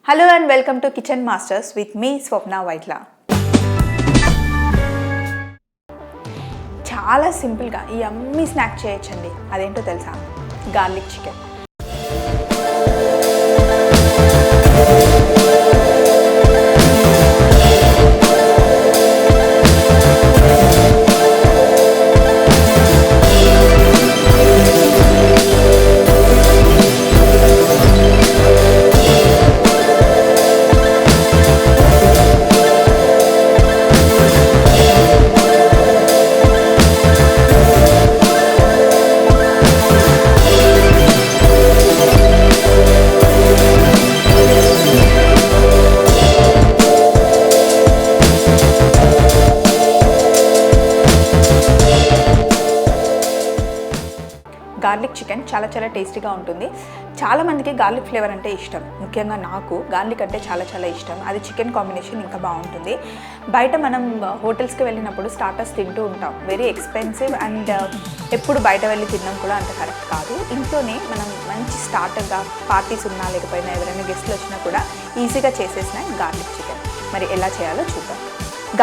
Hello and welcome to Kitchen Masters with me Swapna Vaitla. చాలా simple గా ఈ యమ్మీ snack చేయొచ్చండి. అదేంటో తెలుసా? Garlic chicken. గార్లిక్ చికెన్ చాలా టేస్టీగా ఉంటుంది. చాలా మందికి గార్లిక్ ఫ్లేవర్ అంటే ఇష్టం. ముఖ్యంగా నాకు గార్లిక్ అంటే చాలా ఇష్టం. అది చికెన్ కాంబినేషన్ ఇంకా బాగుంటుంది. బయట మనం హోటల్స్కి వెళ్ళినప్పుడు స్టార్టర్స్ తింటూ ఉంటాం. వెరీ ఎక్స్పెన్సివ్ అండ్ ఎప్పుడు బయట వెళ్ళి తినడం కూడా అంత కరెక్ట్ కాదు. ఇంట్లోనే మనం మంచి స్టార్టర్గా పార్టీస్ ఉన్నా లేకపోయినా ఎవరైనా గెస్ట్లు వచ్చినా కూడా ఈజీగా చేసేసిన గార్లిక్ చికెన్. మరి ఎలా చేయాలో చూద్దాం.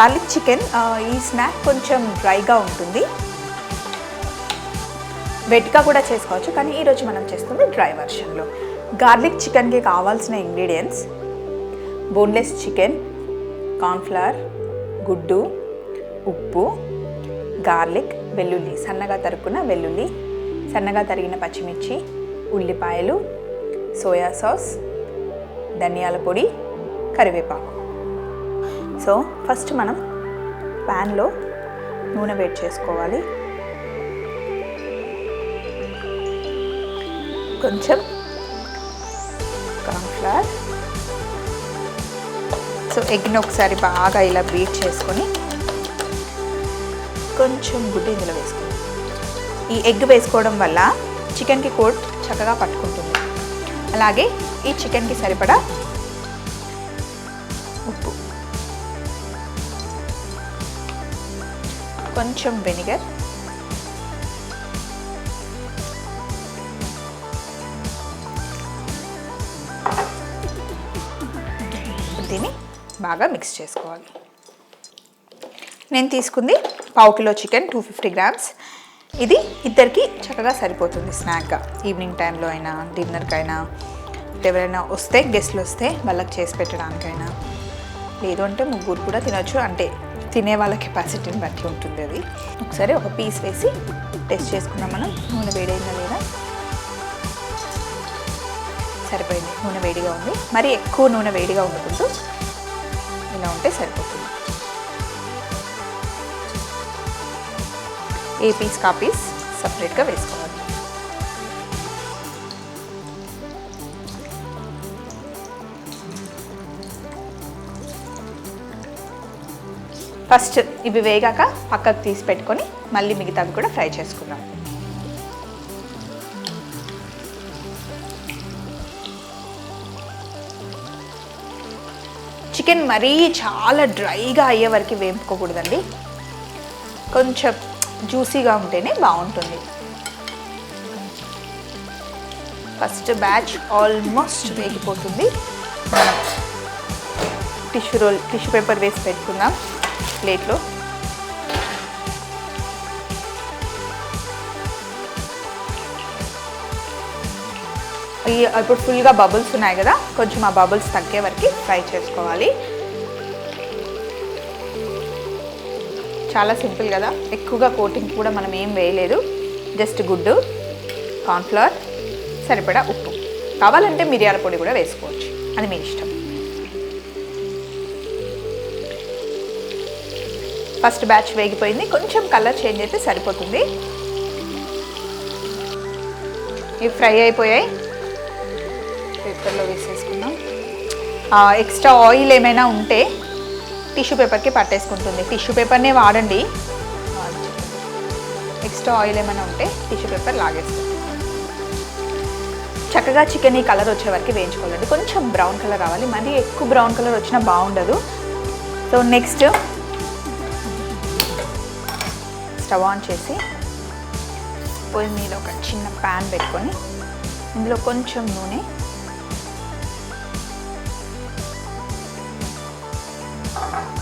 గార్లిక్ చికెన్ ఈ స్నాక్ కొంచెం డ్రైగా ఉంటుంది. వెట్గా కూడా చేసుకోవచ్చు, కానీ ఈరోజు మనం చేస్తుంది డ్రై వర్షన్లో. గార్లిక్ చికెన్కి కావాల్సిన ఇంగ్రీడియంట్స్: బోన్లెస్ చికెన్, కార్న్ఫ్లవర్, గుడ్డు, ఉప్పు, గార్లిక్, వెల్లుల్లి, సన్నగా తరుక్కున్న వెల్లుల్లి, సన్నగా తరిగిన పచ్చిమిర్చి, ఉల్లిపాయలు, సోయా సాస్, ధనియాల పొడి, కరివేపాకు. సో ఫస్ట్ మనం ప్యాన్లో నూనె వేడి చేసుకోవాలి. కొంచెం కార్న్ఫ్లవర్, సో ఎగ్ని ఒకసారి బాగా ఇలా బీట్ చేసుకొని కొంచెం గుడ్డు ఇందులో వేసుకోండి. ఈ ఎగ్ వేసుకోవడం వల్ల చికెన్కి కోట్ చక్కగా పట్టుకుంటుంది. అలాగే ఈ చికెన్కి సరిపడా ఉప్పు, కొంచెం వెనిగర్, దీన్ని బాగా మిక్స్ చేసుకోవాలి. నేను తీసుకుంది పావు కిలో చికెన్, 250 గ్రామ్స్. ఇది ఇద్దరికి చక్కగా సరిపోతుంది స్నాక్గా. ఈవినింగ్ టైంలో అయినా, డిన్నర్కైనా, ఎవరైనా వస్తే గెస్ట్లు వస్తే వాళ్ళకి చేసి పెట్టడానికైనా, లేదు అంటే ముగ్గురు కూడా తినొచ్చు. అంటే తినే వాళ్ళ కెపాసిటీని బట్టి ఉంటుంది అది. ఒకసారి ఒక పీస్ వేసి టెస్ట్ చేసుకుందాం మనం. నూనె వేడైందా లేదా? సరిపోయింది. నూనె వేడిగా ఉంది. మరీ ఎక్కువ నూనె వేడిగా ఉండకూడదు, ఇలా ఉంటే సరిపోతుంది. ఏ పీస్ కా పీస్ సపరేట్గా వేసుకోవాలి. ఫస్ట్ ఇవి వేగాక పక్కకు తీసి పెట్టుకొని మళ్ళీ మిగతావి కూడా ఫ్రై చేసుకుందాం. చికెన్ మరీ చాలా డ్రైగా అయ్యే వరకు వేపుకోకూడదండి. కొంచెం జ్యూసీగా ఉంటేనే బాగుంటుంది. ఫస్ట్ బ్యాచ్ ఆల్మోస్ట్ వేగిపోతుంది. మనం టిష్యూ పేపర్ వేసి పెట్టుకుందాం ప్లేట్లో. ఇప్పుడు ఫుల్గా బబుల్స్ ఉన్నాయి కదా, కొంచెం ఆ బబుల్స్ తగ్గే వరకు ఫ్రై చేసుకోవాలి. చాలా సింపుల్ కదా, ఎక్కువగా కోటింగ్ కూడా మనం ఏం వేయలేదు. జస్ట్ గుడ్డు, కార్న్ఫ్లవర్, సరిపడా ఉప్పు, కావాలంటే మిరియాల పొడి కూడా వేసుకోవచ్చు, అది మీ ఇష్టం. ఫస్ట్ బ్యాచ్ వేగిపోయింది. కొంచెం కలర్ చేంజ్ అయితే సరిపోతుంది. ఇవి ఫ్రై అయిపోయాయి. పేపర్లో వేసేసుకుందాం. ఎక్స్ట్రా ఆయిల్ ఏమైనా ఉంటే టిష్యూ పేపర్కి పట్టేసుకుంటుంది. టిష్యూ పేపర్నే వాడండి. ఎక్స్ట్రా ఆయిల్ ఏమైనా ఉంటే టిష్యూ పేపర్ లాగేస్తుంది. చక్కగా చికెన్ ఈ కలర్ వచ్చే వరకు వేయించుకోవాలండి. కొంచెం బ్రౌన్ కలర్ రావాలి, మరీ ఎక్కువ బ్రౌన్ కలర్ వచ్చినా బాగుండదు. సో నెక్స్ట్ స్టవ్ ఆన్ చేసి పొయ్యి మీద ఒక చిన్న ప్యాన్ పెట్టుకొని ఇందులో కొంచెం నూనె,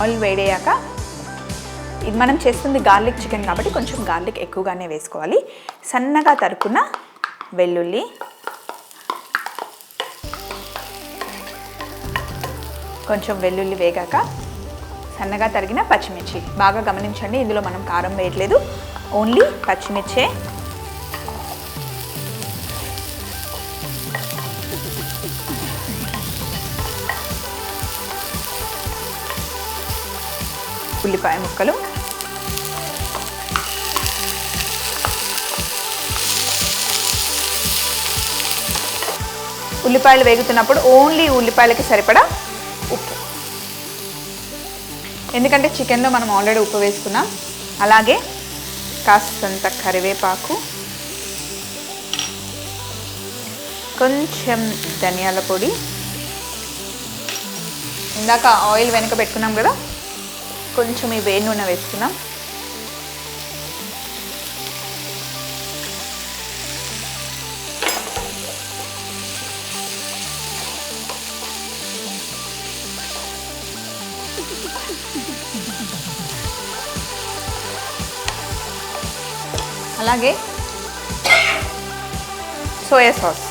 ఆయిల్ వేడయ్యాక ఇది మనం చేస్తుంది గార్లిక్ చికెన్ కాబట్టి కొంచెం గార్లిక్ ఎక్కువగానే వేసుకోవాలి. సన్నగా తరుక్కున్న వెల్లుల్లి, కొంచెం వెల్లుల్లి వేగాక సన్నగా తరిగిన పచ్చిమిర్చి. బాగా గమనించండి, ఇందులో మనం కారం వేయట్లేదు, ఓన్లీ పచ్చిమిర్చే. ఉల్లిపాయ ముక్కలు, ఉల్లిపాయలు వేగుతున్నప్పుడు ఓన్లీ ఉల్లిపాయలకి సరిపడా ఉప్పు, ఎందుకంటే చికెన్లో మనం ఆల్రెడీ ఉప్పు వేసుకున్నాం. అలాగే కాస్తంత కరివేపాకు, కొంచెం ధనియాల పొడి, ఇందాక ఆయిల్ వెనక పెట్టుకున్నాం కదా, కొంచెం ఈ వేడి నూనె వేసుకున్నాం. అలాగే సోయా సాస్,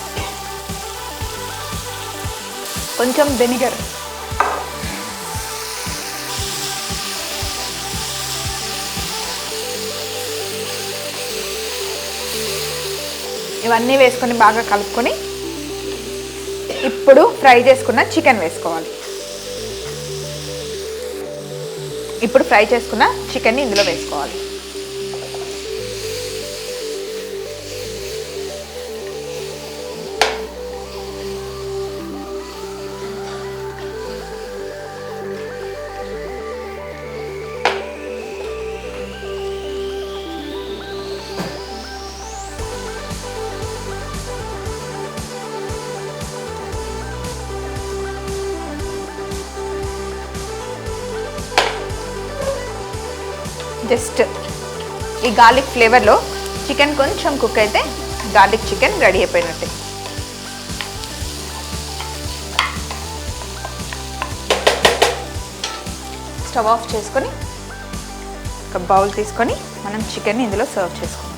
కొంచెం వెనిగర్, ఇవన్నీ వేసుకొని బాగా కలుపుకొని ఇప్పుడు ఫ్రై చేసుకున్న చికెన్ వేసుకోవాలి. ఇప్పుడు ఫ్రై చేసుకున్న చికెన్ని ఇందులో వేసుకోవాలి. జస్ట్ ఈ గార్లిక్ ఫ్లేవర్లో చికెన్ కొంచెం కుక్ అయితే గార్లిక్ చికెన్ రెడీ అయిపోయినట్టే. స్టవ్ ఆఫ్ చేసుకొని ఒక బౌల్ తీసుకొని మనం చికెన్ని ఇందులో సర్వ్ చేసుకుందాం.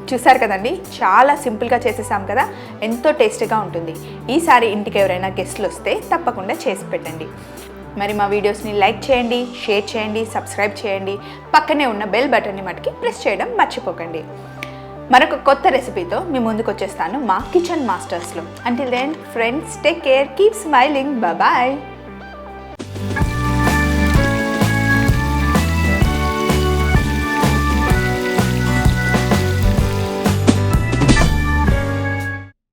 చూసారు కదండి, చాలా సింపుల్గా చేసేసాం కదా, ఎంతో టేస్టీగా ఉంటుంది. ఈసారి ఇంటికి ఎవరైనా గెస్ట్లు వస్తే తప్పకుండా చేసి పెట్టండి. మరి మా వీడియోస్ని లైక్ చేయండి, షేర్ చేయండి, సబ్స్క్రైబ్ చేయండి. పక్కనే ఉన్న బెల్ బటన్ని మటుకి ప్రెస్ చేయడం మర్చిపోకండి. మరొక కొత్త రెసిపీతో మీ ముందుకు వచ్చేస్తాను మా కిచెన్ మాస్టర్స్లో. Until then friends, take care, keep smiling, bye.